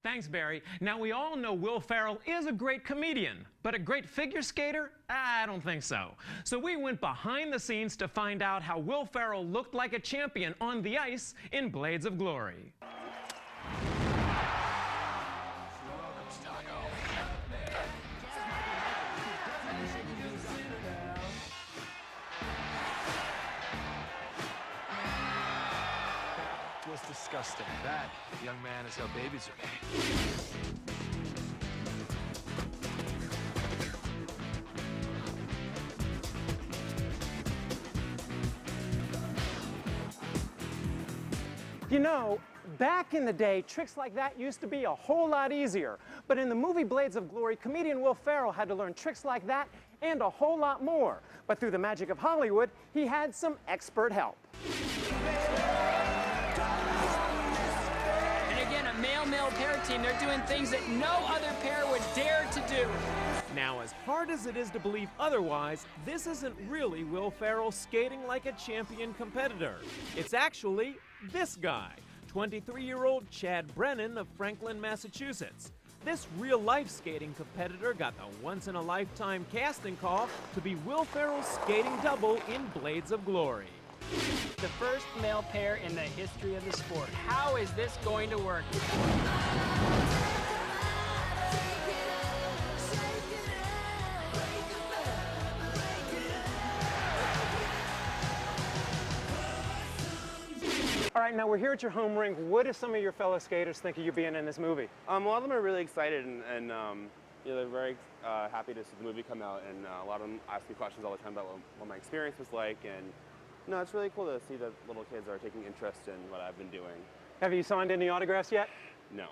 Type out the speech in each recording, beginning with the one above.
Thanks, Barry. Now, we all know Will Ferrell is a great comedian, but a great figure skater? I don't think so. So we went behind the scenes to find out how Will Ferrell looked like a champion on the ice in Blades of Glory. Disgusting. That, young man, is how babies are made. You know, back in the day, tricks like that used to be a whole lot easier. But in the movie Blades of Glory, comedian Will Ferrell had to learn tricks like that and a whole lot more. But through the magic of Hollywood, he had some expert help. Male pair team, they're doing things that no other pair would dare to do. Now, as hard as it is to believe otherwise, this isn't really Will Ferrell skating like a champion competitor. It's actually this guy, 23-year-old Chad Brennan of Franklin, Massachusetts. This real-life skating competitor got the once-in-a-lifetime casting call to be Will Ferrell's skating double in Blades of Glory. The first male pair in the history of the sport. How is this going to work? All right, now we're here at your home rink. What do some of your fellow skaters think of you being in this movie? A lot of them are really excited and you know, they're very happy to see the movie come out, and a lot of them ask me questions all the time about what my experience was like, and no, it's really cool to see that little kids are taking interest in what I've been doing. Have you signed any autographs yet? No.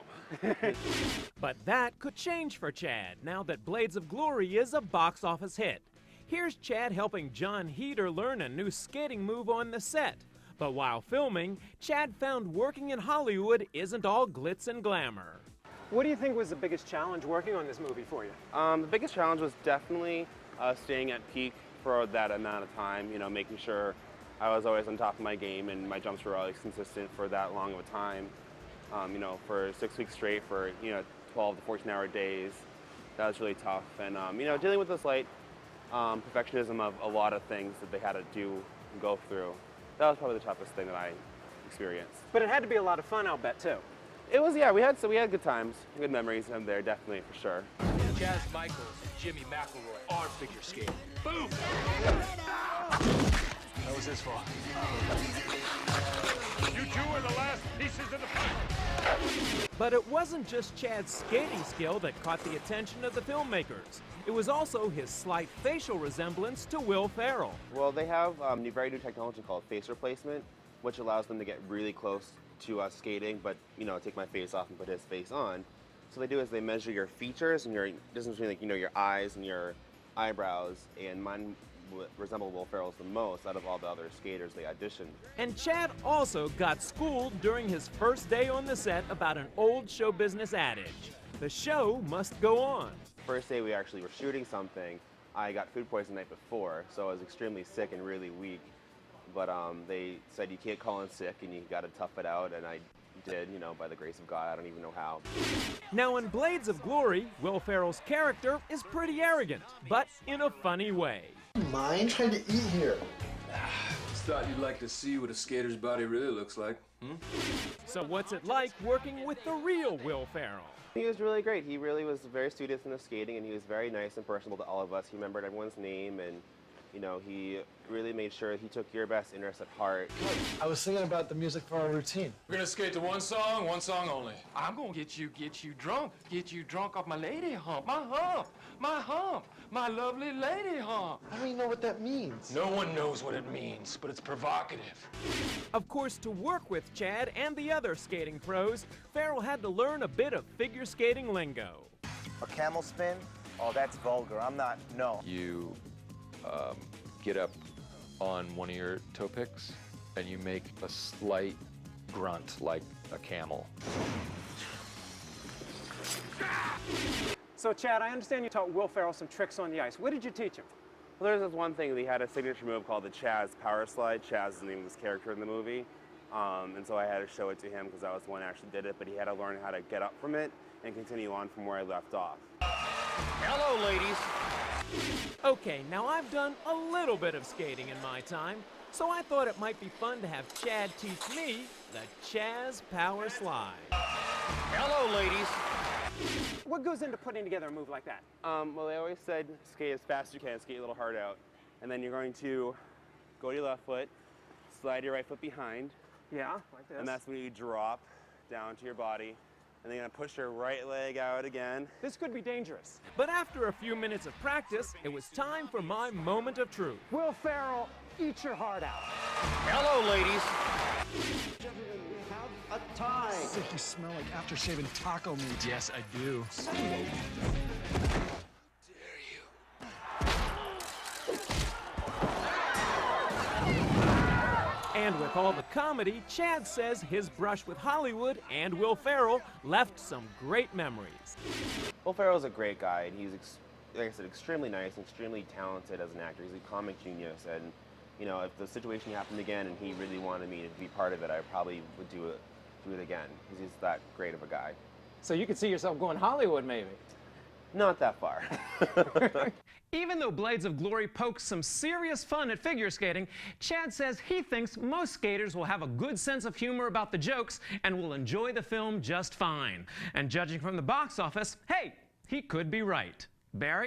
But that could change for Chad now that Blades of Glory is a box office hit. Here's Chad helping John Heder learn a new skating move on the set. But while filming, Chad found working in Hollywood isn't all glitz and glamour. What do you think was the biggest challenge working on this movie for you? The biggest challenge was definitely staying at peak for that amount of time, you know, making sure I was always on top of my game and my jumps were always consistent for that long of a time. You know, for 6 weeks straight, for, you know, 12 to 14-hour days, that was really tough. And, you know, dealing with the slight perfectionism of a lot of things that they had to do and go through, that was probably the toughest thing that I experienced. But it had to be a lot of fun, I'll bet, too. It was, yeah, we had good times, good memories in there, definitely, for sure. Chaz Michaels and Jimmy McElroy are figure skating. Boom! That was his fault. You two are the last pieces of the puzzle. But it wasn't just Chad's skating skill that caught the attention of the filmmakers. It was also his slight facial resemblance to Will Ferrell. Well, they have very new technology called face replacement, which allows them to get really close to us skating, but, you know, take my face off and put his face on. So what they do is they measure your features and your distance between, like, you know, your eyes and your eyebrows, and mine resemble Will Ferrell's the most out of all the other skaters they auditioned. And Chad also got schooled during his first day on the set about an old show business adage: the show must go on. First day we actually were shooting something, I got food poisoning the night before, so I was extremely sick and really weak. But they said you can't call in sick and you gotta tough it out, and I did, you know, by the grace of God. I don't even know how. Now in Blades of Glory, Will Ferrell's character is pretty arrogant, but in a funny way. Mind trying to eat here? Just thought you'd like to see what a skater's body really looks like. So what's it like working with the real Will Ferrell? He was really great. He really was very studious in the skating, and he was very nice and personable to all of us. He remembered everyone's name, and, you know, he really made sure he took your best interests at heart. I was thinking about the music for our routine. We're gonna skate to one song only. I'm gonna get you drunk off my lady hump, my lovely lady hump. I don't even know what that means. No one knows what it means, but it's provocative. Of course, to work with Chad and the other skating pros, Ferrell had to learn a bit of figure skating lingo. A camel spin? Oh, that's vulgar. I'm not, no. You get up on one of your toe picks and you make a slight grunt like a camel. So, Chad, I understand you taught Will Ferrell some tricks on the ice. What did you teach him? Well, there's this one thing. He had a signature move called the Chaz Powerslide. Chaz is the name of this character in the movie. And so I had to show it to him because I was the one who actually did it, but he had to learn how to get up from it and continue on from where I left off. Hello, ladies. Okay, now I've done a little bit of skating in my time, so I thought it might be fun to have Chad teach me the Chaz Powerslide. Hello, ladies. What goes into putting together a move like that? Well, they always said skate as fast as you can, skate a little hard out. And then you're going to go to your left foot, slide your right foot behind. Yeah, like this. And that's when you drop down to your body. And then you're gonna push your right leg out again. This could be dangerous. But after a few minutes of practice, it was time for my moment of truth. Will Ferrell, eat your heart out. Hello, ladies. Gentlemen, we have a tie. As if you smell like after-shaving taco meat. Yes, I do. And with all the comedy, Chad says his brush with Hollywood and Will Ferrell left some great memories. Will Ferrell's a great guy, and he's, like I said, extremely nice and extremely talented as an actor. He's a comic genius, and you know, if the situation happened again and he really wanted me to be part of it, I probably would do it again, because he's that great of a guy. So you could see yourself going Hollywood, maybe? Not that far. Even though Blades of Glory pokes some serious fun at figure skating, Chad says he thinks most skaters will have a good sense of humor about the jokes and will enjoy the film just fine. And judging from the box office, hey, he could be right. Barry?